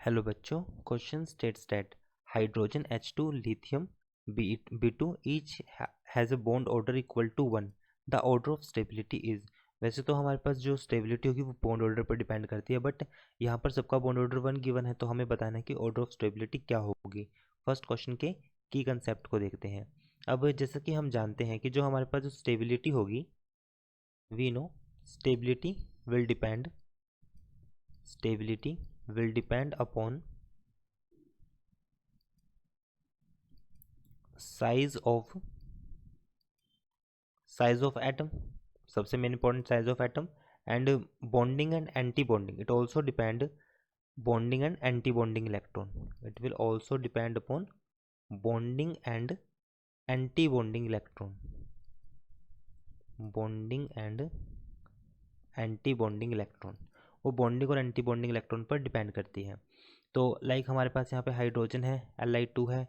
Hello बच्चों, question states that hydrogen H2 lithium B2 each has a bond order equal to 1. The order of stability is. वैसे तो हमारे पास जो stability होगी वो बॉन्ड ऑर्डर पर डिपेंड करती है, बट यहाँ पर सबका बॉन्ड ऑर्डर 1 गिवन है, तो हमें बताना है कि ऑर्डर ऑफ स्टेबिलिटी क्या होगी। फर्स्ट क्वेश्चन के की कंसेप्ट को देखते हैं। अब जैसा कि हम जानते हैं कि जो हमारे पास जो स्टेबिलिटी होगी, we know stability will depend upon size of atom, सबसे main important size of atom, and bonding and anti bonding. It also depend bonding and anti bonding electron. It will also depend upon bonding and anti bonding electron. Bonding and anti bonding electron वो bonding और anti bonding electron पर depend करती है. तो like हमारे पास यहाँ पे hydrogen है, Li2 है,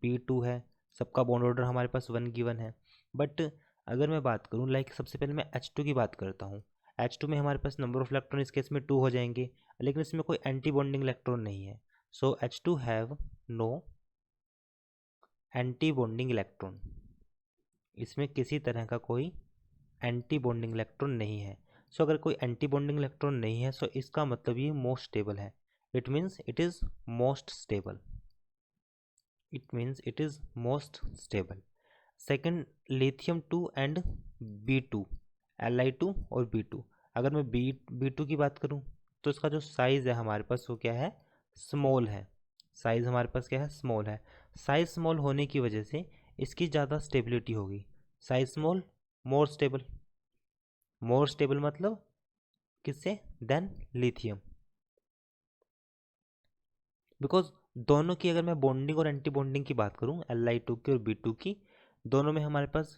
B2 है, सबका बॉन्ड ऑर्डर हमारे पास 1 गिवन है. बट अगर मैं बात करूँ, लाइक सबसे पहले मैं H2 की बात करता हूँ. H2 में हमारे पास नंबर ऑफ इलेक्ट्रॉन इस केस में 2 हो जाएंगे, लेकिन इसमें कोई एंटी बॉन्डिंग इलेक्ट्रॉन नहीं है. So H2 have no anti bonding electron. इसमें किसी तरह का कोई एंटी बॉन्डिंग इलेक्ट्रॉन नहीं है. सो अगर कोई एंटी बॉन्डिंग इलेक्ट्रॉन नहीं है, सो इसका मतलब ये मोस्ट स्टेबल है. It means it is most stable. Second, lithium 2 and B2, Li2 और B2. अगर मैं B2 की बात करूं, तो इसका जो साइज़ है हमारे पास वो क्या है, स्मॉल है. साइज़ हमारे पास क्या है, स्मॉल है. साइज़ स्मॉल होने की वजह से इसकी ज़्यादा स्टेबिलिटी होगी. साइज स्मॉल, मोर स्टेबल मतलब किससे, देन लिथियम. बिकॉज दोनों की अगर मैं बॉन्डिंग और एंटी बॉन्डिंग की बात करूं, Li2 की और B2 की, दोनों में हमारे पास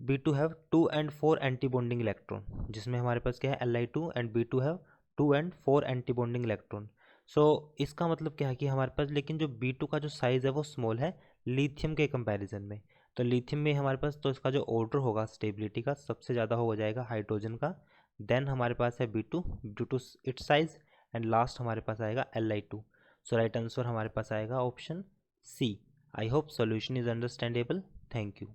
B2 have 2 and 4 anti bonding electron, जिसमें हमारे पास क्या है, Li2 and B2 have 2 and 4 anti bonding electron. So इसका मतलब क्या है कि हमारे पास, लेकिन जो B2 का जो साइज़ है वो स्मॉल है लिथियम के कंपैरिजन में. तो लिथियम में हमारे पास, तो इसका जो ऑर्डर होगा स्टेबिलिटी का, सबसे ज़्यादा हो जाएगा हाइड्रोजन का. देन हमारे पास है B2 due to its size, and last हमारे पास आएगा Li2. सो राइट आंसर हमारे पास आएगा option C. I hope solution is understandable. Thank you.